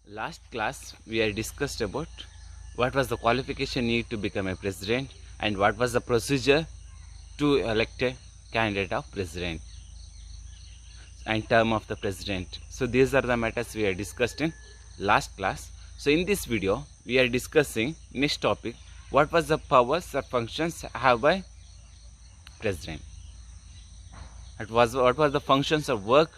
Last class we had discussed about what was the qualification need to become a president and what was the procedure to elect a candidate of president and term of the president. So these are the matters we had discussed in last class. So in this video we are discussing next topic, what was the powers or functions have by president. What was the functions of work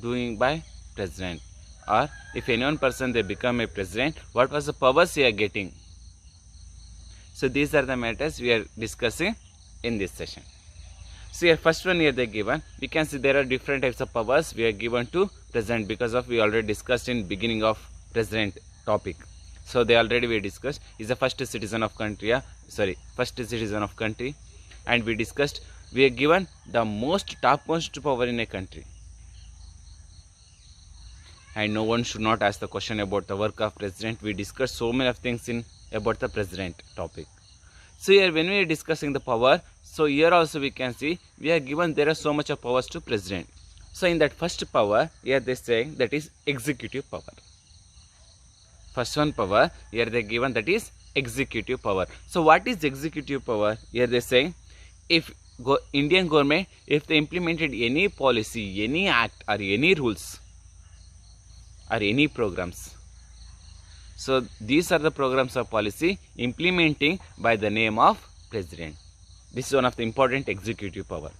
doing by president, or if any one person they become a president, what was the powers he are getting. So these are the matters we are discussing in this session. So here first one here they given, we can see there are different types of powers we are given to president because of we already discussed in beginning of president topic. So they already we discussed is the first citizen of country, first citizen of country, and we discussed we are given the topmost power in a country. And no one should not ask the question about the work of president. We discussed so many of things in about the president topic. So here when we are discussing the power, so here also we can see we are given there are so much of powers to president. So in that first power here they saying that is executive power. First one power here they given that is executive power. So what is executive power? Here they saying if Indian government if they implemented any policy, any act or any rules or any programs. So these are the programs of policy implementing by the name of president. This is one of the important executive power.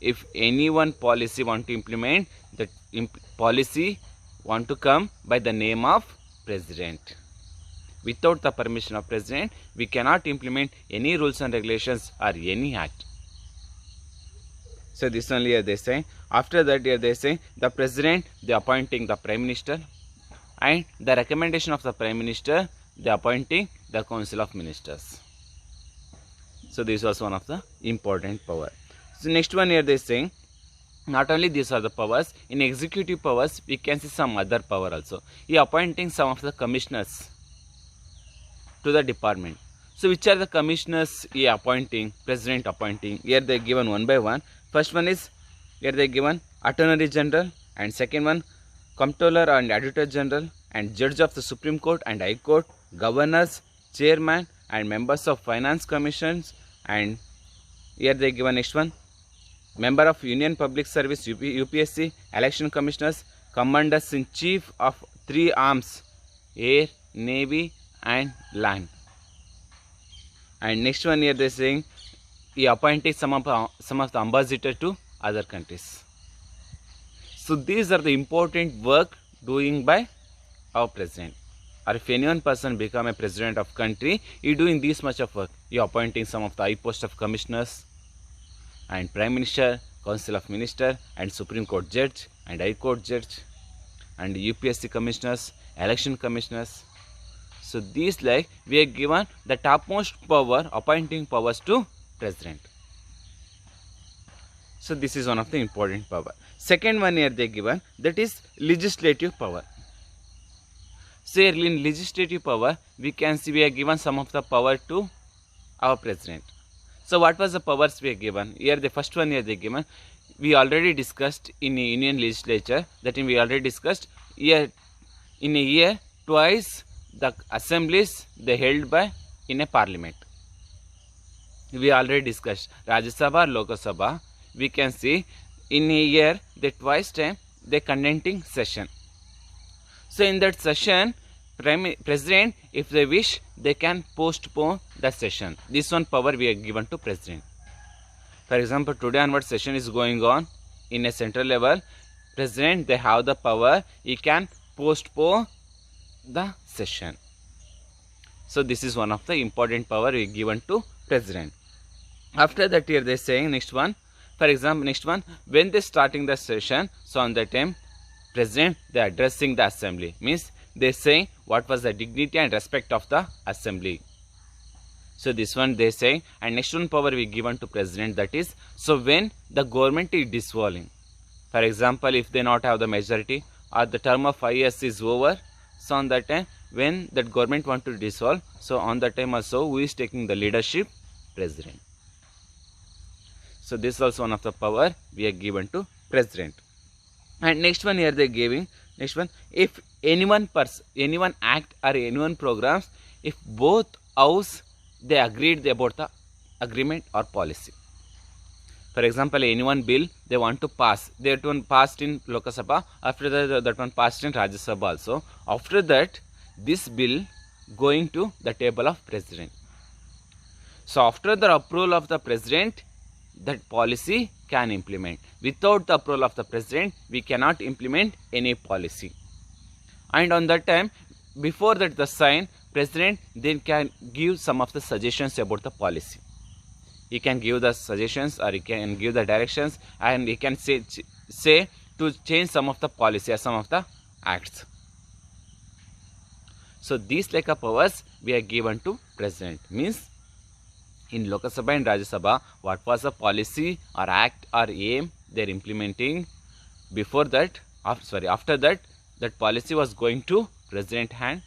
If any one policy want to implement, that policy want to come by the name of president. Without the permission of president, we cannot implement any rules and regulations or any act. So this only here they say. After that here they say the president they appointing the prime minister, and the recommendation of the prime minister they appointing the council of ministers. So this was one of the important power. So next one here they saying not only these are the powers, in executive powers we can see some other power also. He appointing some of the commissioners to the department. So which are the commissioners he appointing, president appointing? Here they given one by one. First one is here they given Attorney General, and second one Comptroller and Auditor General, and Judge of the Supreme Court and High Court, Governors, Chairman and members of Finance Commissions, and here they given next one Member of Union Public Service UPSC, Election Commissioners, Commanders in Chief of 3 arms, Air, Navy and Land. And next one here they saying he appointed some of the ambassador to other countries. So these are the important work doing by our president. Or if any one person become a president of country, he doing this much of work. He appointing some of the high post of commissioners and prime minister, council of minister and Supreme Court judge and High Court judge and UPSC commissioners, election commissioners. So these like we are given the topmost power, appointing powers to president. So this is one of the important power. Second one here they given that is legislative power. So here in legislative power we can see we are given some of the power to our president. So what was the powers we are given? Here the first one here they given. We already discussed in the Union legislature, that we already discussed here in a year twice the assemblies they held by in a parliament. We already discussed Rajya Sabha, Lok Sabha. We can see in a year they twice time they conducting session. So in that session, president if they wish they can postpone the session. This one power we are given to president. For example, today onward session is going on in a central level. President they have the power, he can postpone the session. So this is one of the important power we given to president. After that here they saying next one, for example next one when they starting the session, so on that time president they addressing the assembly, means they saying what was the dignity and respect of the assembly. So this one they say. And next one power we given to president, that is so when the government is dissolving, for example if they not have the majority or the term of 5 years is over, so on that time when that government want to dissolve, so on that time also who is taking the leadership? President. So this is also one of the power we are given to president. And next one here they are giving Next one, if anyone act or anyone programs, if both house they agreed about the agreement or policy. For example, any one bill they want to pass, that one passed in Lok Sabha, after that one passed in Rajya Sabha also. After that, this bill going to the table of president. So after the approval of the president, that policy can implement. Without the approval of the president, we cannot implement any policy. And on that time, before that the sign, president then can give some of the suggestions about the policy. He can give the suggestions or he can give the directions, and he can say to change some of the policy or some of the acts. So these like powers we are given to president. Means in Lok Sabha and Rajya Sabha, what was the policy or act or aim they are implementing, before that, after that, that policy was going to president hand.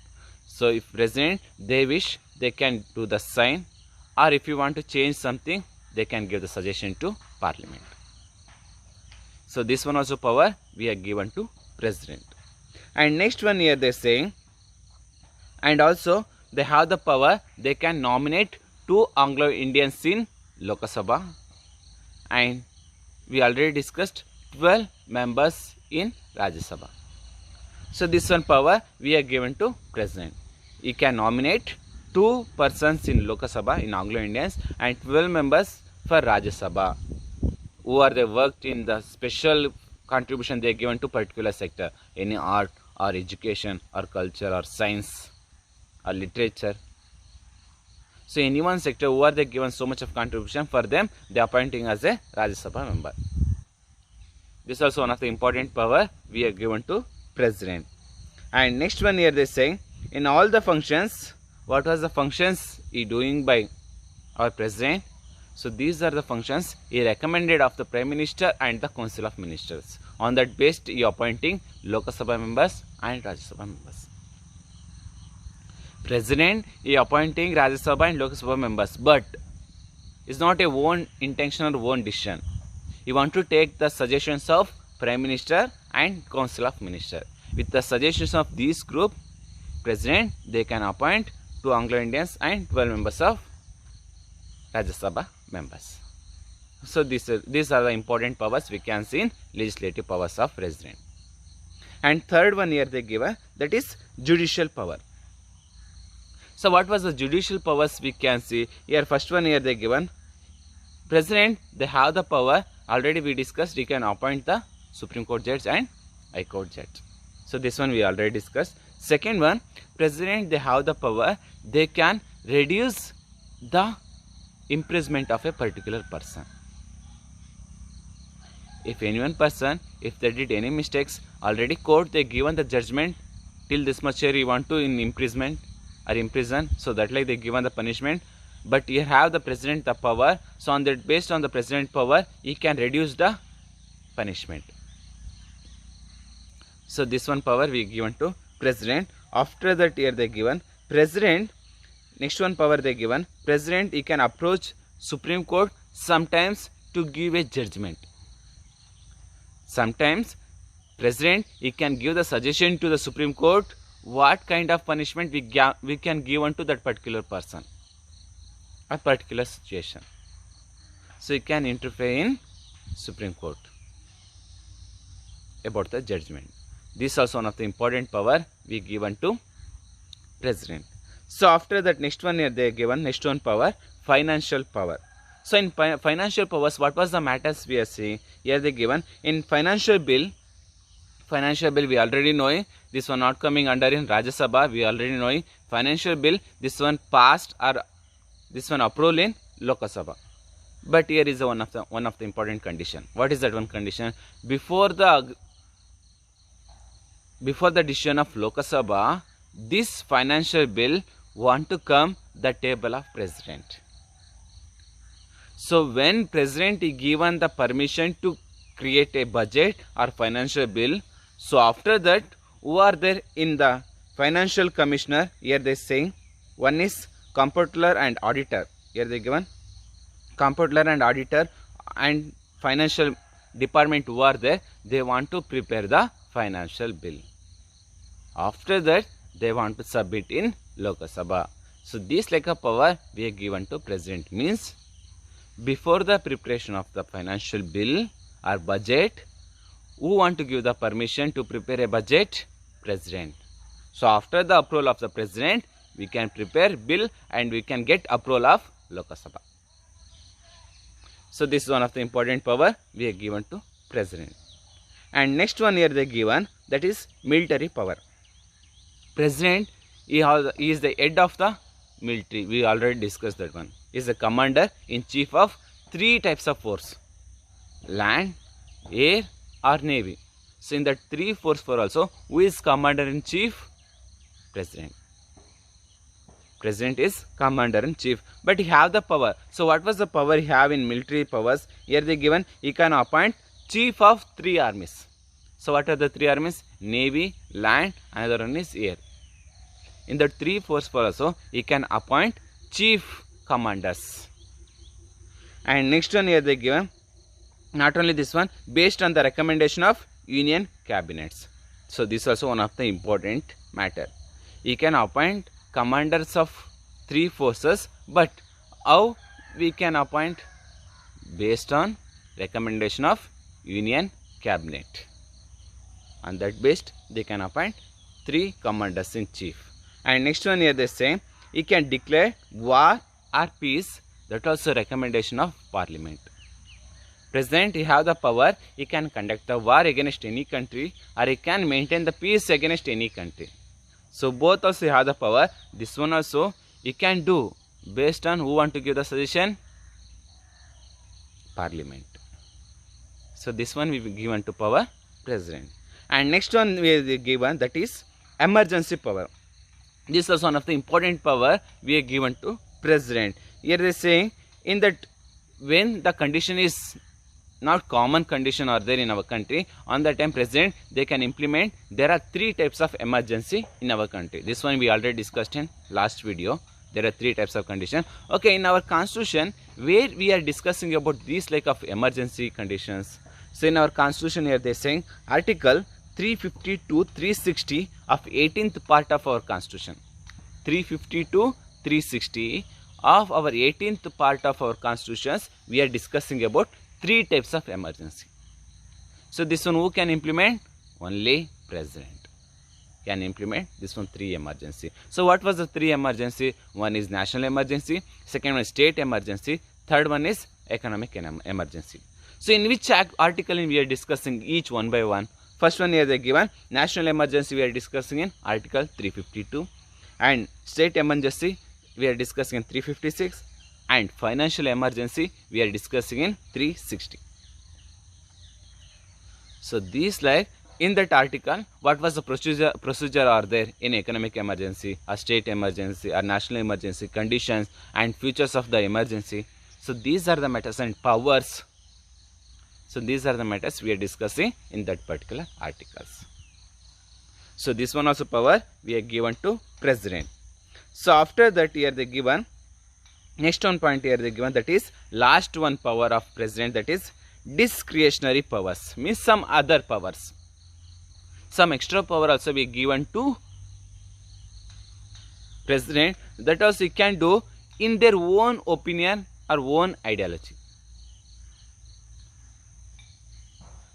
So if president they wish, they can do the sign, or if you want to change something, they can give the suggestion to parliament. So this one also power we are given to president. And next one here they are saying, and also they have the power, they can nominate 2 Anglo-Indians in Lok Sabha, and we already discussed 12 members in Rajya Sabha. So this one power we are given to president. He can nominate 2 persons in Lok Sabha, in Anglo-Indians, and 12 members for Rajya Sabha, who are they worked in the special contribution they are given to particular sector, any art or education or culture or science or literature. So any one sector who are they given so much of contribution, for them they are appointing as a Rajya Sabha member. This is also one of the important power we are given to president. And next one here they are saying, in all the functions, what was the functions he doing by our president? So these are the functions he recommended of the Prime Minister and the Council of Ministers. On that base, he appointing Lok Sabha members and Rajya Sabha members. President he appointing Rajya Sabha and Lok Sabha members, but it's not a own intention or own decision. He want to take the suggestions of Prime Minister and Council of Ministers. With the suggestions of this group, president they can appoint 2 Anglo-Indians and 12 members of Rajya Sabha members. So these are the important powers we can see in legislative powers of president. And third one here they give, that is judicial power. So what was the judicial powers we can see here? First one here they given, president they have the power, already we discussed, he can appoint the Supreme Court judge and High Court judge. So this one we already discussed. Second one, president they have the power, they can reduce the imprisonment of a particular person. If any one person, if they did any mistakes, already court they given the judgment till this much year you want to in imprisonment or imprison, so that like they given the punishment. But you have the president the power, so on that based on the president power, he can reduce the punishment. So this one power we given to president. After that here they given president, next one power they given, president he can approach Supreme Court sometimes to give a judgment. Sometimes president he can give the suggestion to the Supreme Court what kind of punishment we can give unto that particular person, a particular situation. So he can interfere in Supreme Court about the judgment. This is also one of the important power we given to president. So after that next one here they are given, next one power, financial power. So in financial powers, what was the matters we are seeing here they given in financial bill we already know, this one not coming under in Rajya Sabha, we already know financial bill, this one passed or this one approved in Lok Sabha. But here is one of the important condition. What is that one condition? Before the decision of Lok Sabha, this financial bill want to come the table of president. So when president is given the permission to create a budget or financial bill, so after that who are there in the financial commissioner, here they saying one is comptroller and auditor. Here they given comptroller and auditor and financial department who are there, they want to prepare the financial bill. After that, they want to submit in Lok Sabha. So this like a power we are given to President. Means before the preparation of the financial bill or budget, who want to give the permission to prepare a budget? President. So after the approval of the President, we can prepare bill and we can get approval of Lok Sabha. So this is one of the important power we are given to President. And next one here they given, that is military power. President he is the head of the military. We already discussed that one. He is the commander in chief of 3 types of force: land, air or navy. So in that 3 force for also, who is commander in chief? President. President is commander in chief, but he have the power. So what was the power he have in military powers? Here they given, he can appoint chief of 3 armies. So what are the 3 armies? Navy, land, another one is air. In the 3 force for also, he can appoint chief commanders. And next one here they given, not only this one, based on the recommendation of union cabinets. So this is also one of the important matter. He can appoint commanders of 3 forces, but how we can appoint? Based on recommendation of union cabinet. On that based, they can appoint 3 commanders in chief. And next one here they say, he can declare war or peace. That also recommendation of parliament. President, he have the power, he can conduct the war against any country or he can maintain the peace against any country. So both also have the power. This one also he can do based on who want to give the suggestion? Parliament. So this one we will given to power President. And next one we are given, that is emergency power. This is one of the important power we are given to President. Here they say in that when the condition is not common condition are there in our country, on that time President they can implement. There are 3 types of emergency in our country. This one we already discussed in last video. There are 3 types of condition. Okay, in our constitution where we are discussing about these like of emergency conditions. So in our constitution here they are saying article 350 to 360 of 18th part of our constitution. 350 to 360 of our 18th part of our constitutions, we are discussing about 3 types of emergency. So this one who can implement? Only President can implement this one 3 emergency. So what was the 3 emergency? One is national emergency, second one is state emergency, third one is economic emergency. So in which article we are discussing each one by one? First one here they given, national emergency we are discussing in article 352 and state emergency we are discussing in 356 and financial emergency we are discussing in 360. So these like in that article, what was the procedure are there in economic emergency, a state emergency, a national emergency, conditions and features of the emergency. So these are the matters and powers. So these are the matters we are discussing in that particular articles. So this one also power we are given to President. So after that here they given, next one point here they given, that is last one power of President, that is discretionary powers, means some other powers. Some extra power also be given to President, that also he can do in their own opinion or own ideology.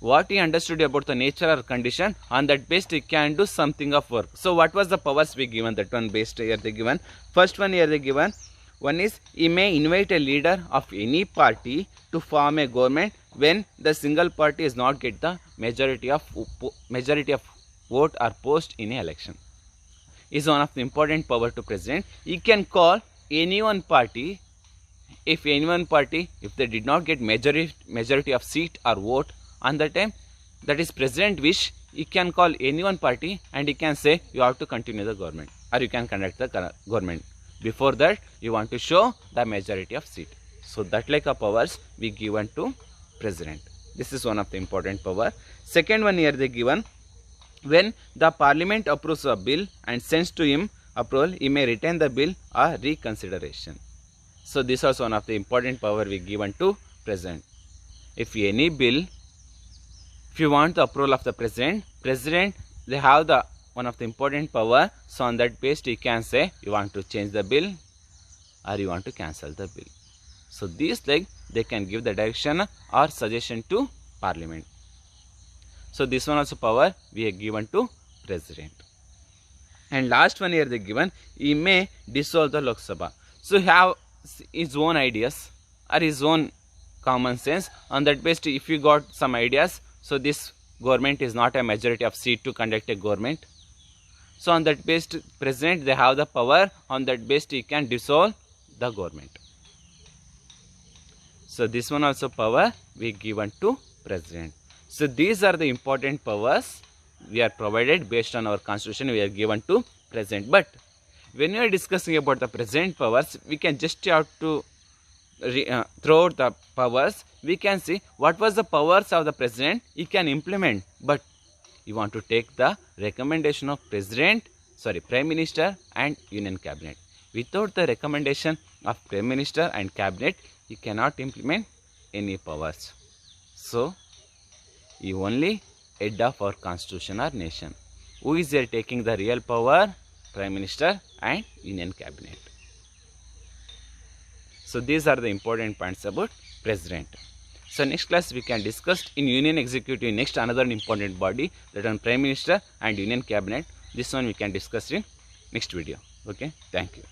What he understood about the nature or condition, on that based he can do something of work. So what was the powers we given? That one based here they given. First one here they given, one is he may invite a leader of any party to form a government when the single party is not get the majority of vote or post in an election. Is one of the important power to President. He can call any one party. If any one party, if they did not get majority of seat or vote, on that time, that is President wish, he can call any one party and he can say you have to continue the government or you can conduct the government. Before that, you want to show the majority of seat. So that like a powers we given to President. This is one of the important power. Second one here they given, when the Parliament approves a bill and sends to him approval, he may retain the bill or reconsideration. So this is one of the important power we given to President. If any bill, if you want the approval of the President, they have the one of the important power. So on that basis you can say you want to change the bill or you want to cancel the bill. So these they can give the direction or suggestion to Parliament. So this one also power we have given to President. And last one here they given, he may dissolve the Lok Sabha. So he have his own ideas or his own common sense. On that basis, if you got some ideas, so this government is not a majority of seat to conduct a government. So on that basis, President they have the power. On that basis, he can dissolve the government. So this one also power we given to President. So these are the important powers we are provided based on our constitution we are given to President. But when we are discussing about the President powers, we can just have to throw out the powers. We can see what was the powers of the President he can implement, but you want to take the recommendation of Prime Minister and Union Cabinet. Without the recommendation of Prime Minister and Cabinet, you cannot implement any powers. So you only head of our constitution or nation. Who is there taking the real power? Prime Minister and Union Cabinet. So these are the important points about President. So next class we can discuss in Union Executive next another important body, that on Prime Minister and Union Cabinet. This one we can discuss in next video. Okay, thank you.